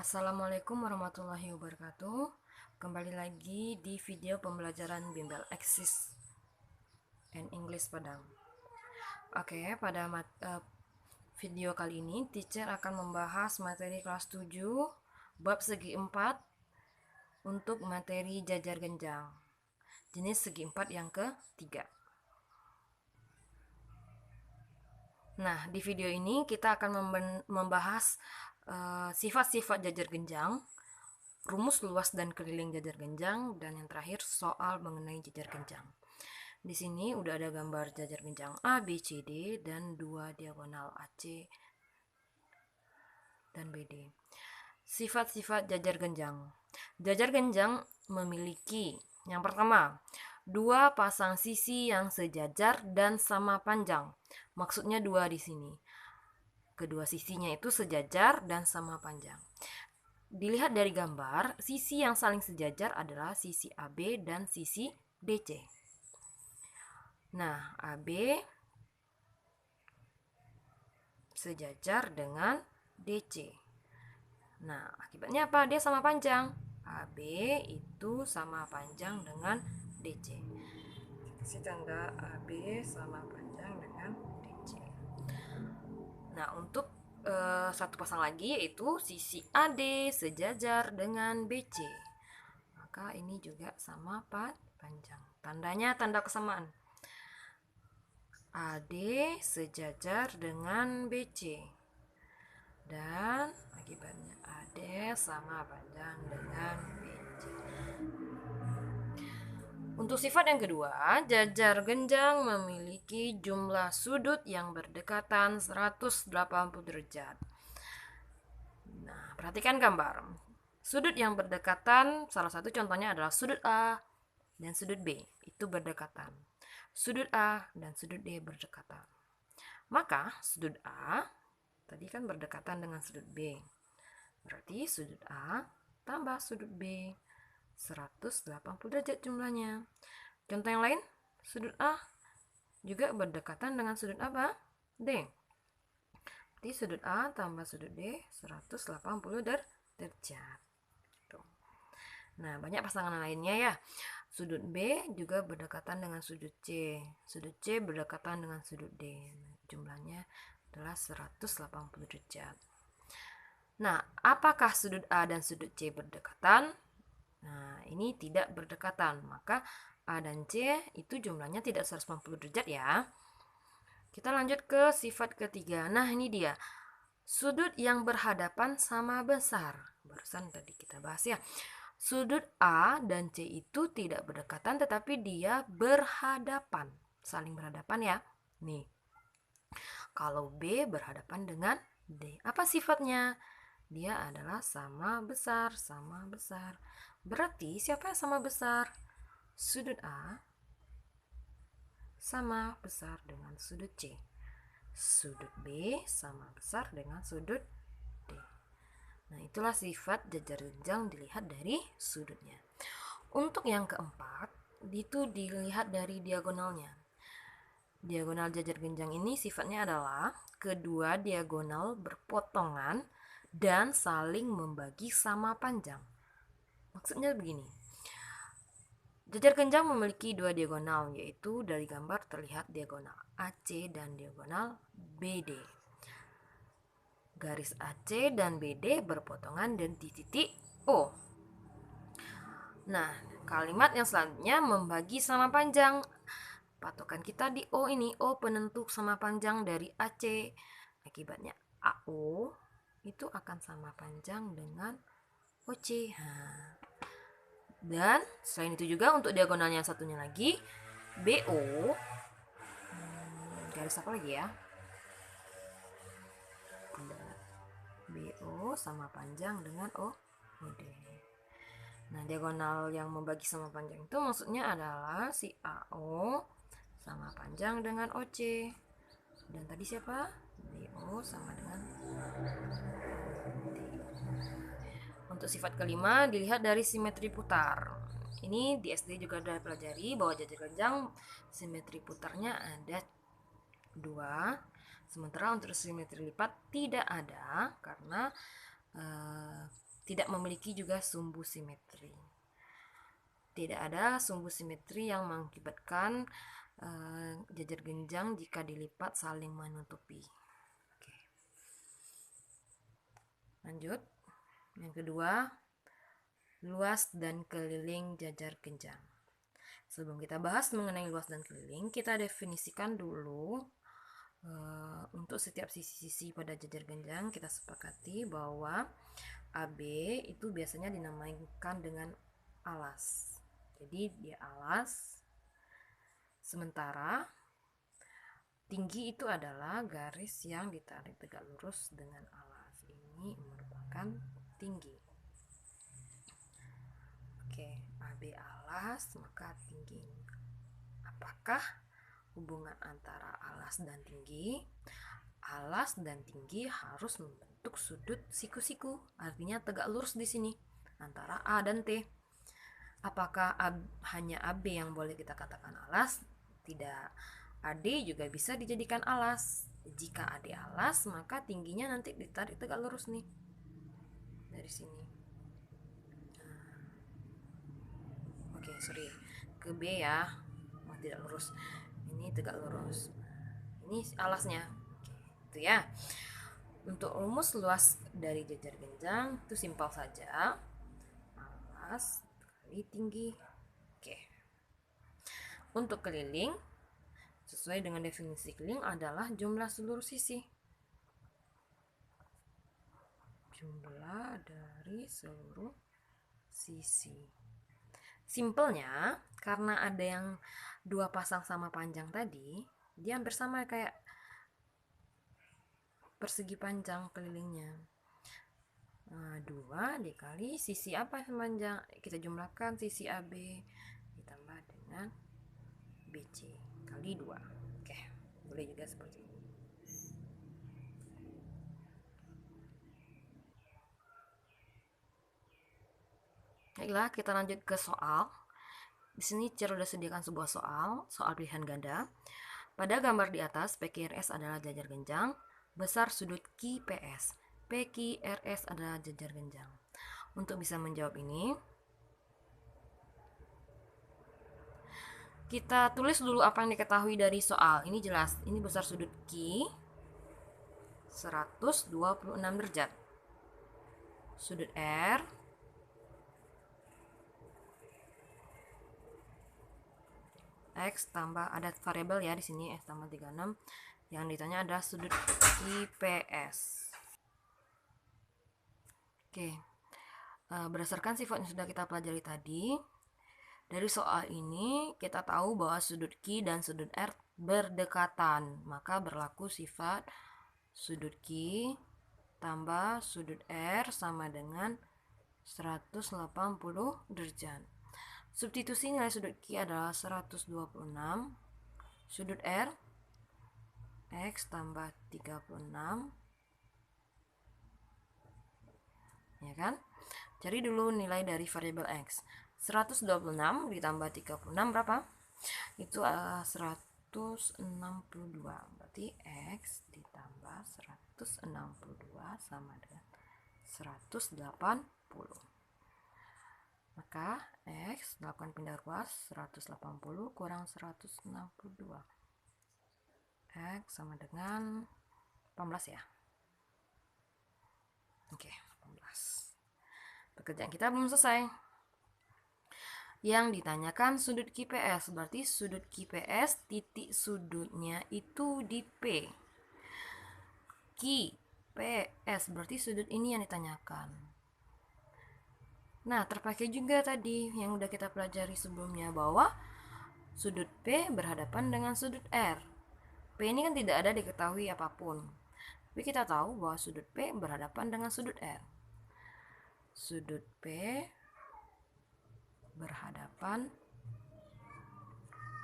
Assalamualaikum warahmatullahi wabarakatuh. Kembali lagi di video pembelajaran Bimbel Axis and English Padang. Oke, pada video kali ini teacher akan membahas materi kelas 7 bab segi 4 untuk materi jajar genjang jenis segi 4 yang ketiga. Nah, di video ini kita akan membahas sifat-sifat jajar genjang, rumus luas dan keliling jajar genjang, dan yang terakhir soal mengenai jajar genjang. Di sini udah ada gambar jajar genjang A, B, C, D dan dua diagonal AC dan BD. Sifat-sifat jajar genjang. Jajar genjang memiliki yang pertama, dua pasang sisi yang sejajar dan sama panjang. Maksudnya dua di sini. Kedua sisinya itu sejajar dan sama panjang. Dilihat dari gambar, sisi yang saling sejajar adalah sisi AB dan sisi DC. Nah, AB sejajar dengan DC. Nah, akibatnya apa? Dia sama panjang. AB itu sama panjang dengan DC. Kasih tanda AB sama panjang dengan DC. Nah, untuk satu pasang lagi yaitu sisi AD sejajar dengan BC. Maka ini juga sama panjang. Tandanya tanda kesamaan. AD sejajar dengan BC. Dan akibatnya AD sama panjang dengan BC. Untuk sifat yang kedua, jajar genjang memiliki jumlah sudut yang berdekatan 180 derajat. Nah, perhatikan gambar. Sudut yang berdekatan, salah satu contohnya adalah sudut A dan sudut B. Itu berdekatan. Sudut A dan sudut D berdekatan. Maka sudut A tadi kan berdekatan dengan sudut B. Berarti sudut A tambah sudut B 180 derajat jumlahnya. Contoh yang lain, sudut A juga berdekatan dengan sudut apa? D. Berarti sudut A tambah sudut D 180 derajat. Nah, banyak pasangan lainnya ya. Sudut B juga berdekatan dengan sudut C. Sudut C berdekatan dengan sudut D. Jumlahnya adalah 180 derajat. Nah, apakah sudut A dan sudut C berdekatan? Nah, ini tidak berdekatan. Maka A dan C itu jumlahnya tidak 180 derajat ya. Kita lanjut ke sifat ketiga. Nah, ini dia. Sudut yang berhadapan sama besar. Barusan tadi kita bahas ya. Sudut A dan C itu tidak berdekatan tetapi dia berhadapan. Saling berhadapan ya. Nih. Kalau B berhadapan dengan D. Apa sifatnya? Dia adalah sama besar, sama besar. Berarti siapa yang sama besar? Sudut A sama besar dengan sudut C. Sudut B sama besar dengan sudut D. Nah, itulah sifat jajar genjang dilihat dari sudutnya. Untuk yang keempat, itu dilihat dari diagonalnya. Diagonal jajar genjang ini sifatnya adalah kedua diagonal berpotongan dan saling membagi sama panjang. Maksudnya begini. Jajar genjang memiliki dua diagonal, yaitu dari gambar terlihat diagonal AC dan diagonal BD. Garis AC dan BD berpotongan dan di titik O. Nah, kalimat yang selanjutnya membagi sama panjang. Patokan kita di O ini, O penentu sama panjang dari AC. Akibatnya AO itu akan sama panjang dengan OC. Dan selain itu juga untuk diagonalnya satunya lagi BO, garis apa lagi ya? BO sama panjang dengan OD. Nah, diagonal yang membagi sama panjang itu maksudnya adalah si AO sama panjang dengan OC. Dan tadi siapa? BO sama dengan Untuk sifat kelima dilihat dari simetri putar. Ini di SD juga sudah pelajari bahwa jajar genjang simetri putarnya ada 2. Sementara untuk simetri lipat tidak ada karena tidak memiliki juga sumbu simetri. Tidak ada sumbu simetri yang mengakibatkan jajar genjang jika dilipat saling menutupi. Oke. Lanjut. Yang kedua, luas dan keliling jajar genjang. Sebelum kita bahas mengenai luas dan keliling, kita definisikan dulu untuk setiap sisi-sisi pada jajar genjang. Kita sepakati bahwa AB itu biasanya dinamakan dengan alas. Jadi dia alas, sementara tinggi itu adalah garis yang ditarik tegak lurus dengan alas. Ini merupakan tinggi. Oke, AB alas, maka tinggi. Apakah hubungan antara alas dan tinggi? Alas dan tinggi harus membentuk sudut siku-siku, artinya tegak lurus di sini antara A dan T. Apakah hanya AB yang boleh kita katakan alas? Tidak. AD juga bisa dijadikan alas. Jika AD alas, maka tingginya nanti ditarik tegak lurus nih dari sini. Oke, sorry, ke B ya. Tidak lurus. Ini tegak lurus. Ini alasnya. Oke, itu ya. Untuk rumus luas dari jajar genjang itu simpel saja. Alas kali tinggi. Oke. Untuk keliling, sesuai dengan definisi keliling adalah jumlah seluruh sisi. Jumlah dari seluruh sisi. Simpelnya, karena ada yang dua pasang sama panjang tadi, dia hampir sama kayak persegi panjang kelilingnya. 2 dikali sisi apa yang panjang, kita jumlahkan sisi AB ditambah dengan BC kali 2. Oke, boleh juga seperti ini. Baiklah, kita lanjut ke soal. Di sini Cer sudah sediakan sebuah soal pilihan ganda. Pada gambar di atas, PQRS adalah jajar genjang, besar sudut QPS. PQRS adalah jajar genjang. Untuk bisa menjawab ini, kita tulis dulu apa yang diketahui dari soal. Ini jelas, ini besar sudut Q 126 derajat. Sudut R X tambah, ada variabel ya di sini, X tambah 36. Yang ditanya adalah sudut IPS. Oke. Berdasarkan sifat yang sudah kita pelajari tadi, dari soal ini kita tahu bahwa sudut Q dan sudut R berdekatan, maka berlaku sifat sudut Q tambah sudut R sama dengan 180 derajat. Substitusi nilai sudut Q adalah 126, sudut R X tambah 36, ya kan? Cari dulu nilai dari variabel X. 126 ditambah 36 berapa? Itu 162. Berarti X ditambah 162 sama dengan 180. Maka X lakukan pindah ruas, 180 kurang 162. X sama dengan 18 ya. Oke, 18. Pekerjaan kita belum selesai. Yang ditanyakan sudut QPS, berarti sudut QPS titik sudutnya itu di P. QPS berarti sudut ini yang ditanyakan. Nah, terpakai juga tadi yang udah kita pelajari sebelumnya bahwa sudut P berhadapan dengan sudut R. P ini kan tidak ada diketahui apapun. Tapi kita tahu bahwa sudut P berhadapan dengan sudut R. Sudut P berhadapan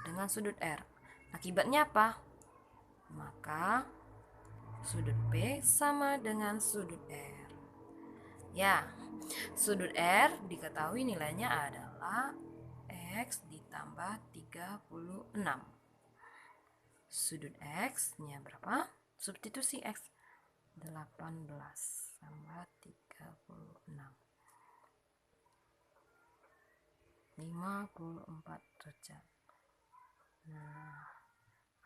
dengan sudut R. Akibatnya apa? Maka sudut P sama dengan sudut R. Ya, sudut R diketahui nilainya adalah X ditambah 36. Sudut X-nya berapa? Substitusi X 18 tambah 36. 54 derajat. Nah,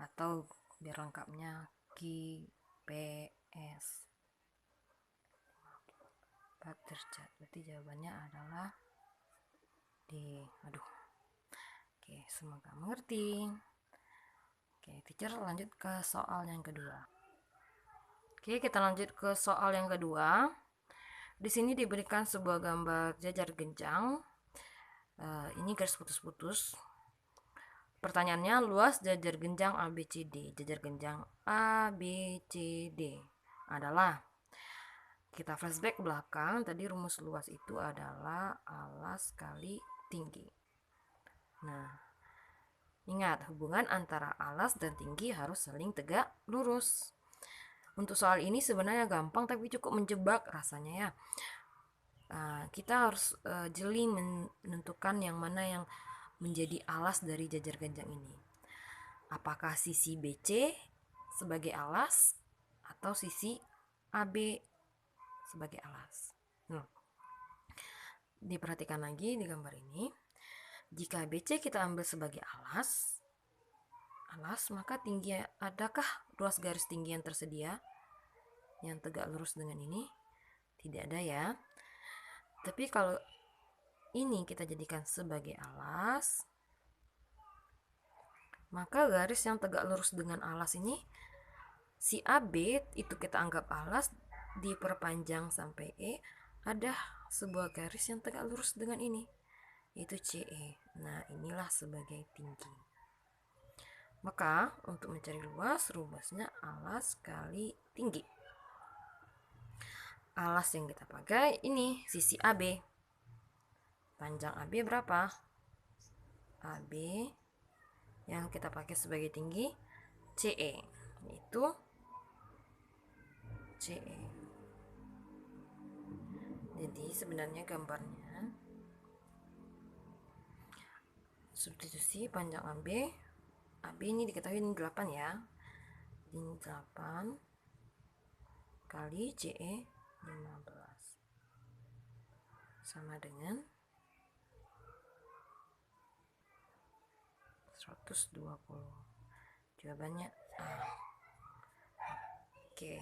atau biar lengkapnya QPS 4 derajat. Berarti jawabannya adalah D. Oke, semoga mengerti. Oke, teacher lanjut ke soal yang kedua. Oke, kita lanjut ke soal yang kedua. Di sini diberikan sebuah gambar jajar genjang. Ini garis putus-putus. Pertanyaannya, luas jajar genjang ABCD. Jajar genjang ABCD adalah, kita flashback belakang, tadi rumus luas itu adalah alas kali tinggi. Nah, ingat, hubungan antara alas dan tinggi harus saling tegak lurus. Untuk soal ini sebenarnya gampang tapi cukup menjebak rasanya ya. Kita harus jeli menentukan yang mana yang menjadi alas dari jajar genjang ini. Apakah sisi BC sebagai alas atau sisi AB sebagai alas? Diperhatikan lagi di gambar ini. Jika BC kita ambil sebagai alas, maka tinggi, adakah ruas garis tinggi yang tersedia yang tegak lurus dengan ini? Tidak ada ya. Tapi kalau ini kita jadikan sebagai alas, maka garis yang tegak lurus dengan alas ini, si AB itu kita anggap alas, diperpanjang sampai E, ada sebuah garis yang tegak lurus dengan ini, yaitu CE. Nah, inilah sebagai tinggi. Maka untuk mencari luas, rumusnya alas kali tinggi. Alas yang kita pakai ini sisi AB. Panjang AB berapa? AB yang kita pakai sebagai tinggi CE, yaitu CE. Jadi sebenarnya gambarnya substitusi panjang AB. AB ini diketahui ini 8 ya. Ini 8 kali CE 15 sama dengan 120. Jawabannya A. Oke.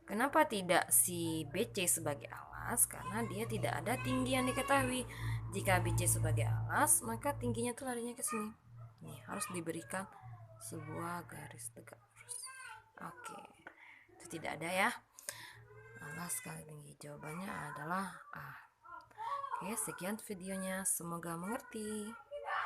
Kenapa tidak si BC sebagai alas? Karena dia tidak ada tinggi yang diketahui. Jika BC sebagai alas, maka tingginya tuh larinya ke sini. Nih, harus diberikan sebuah garis tegak lurus. Oke. Itu tidak ada ya. Alas kali tinggi. Jawabannya adalah A. Oke, sekian videonya. Semoga mengerti.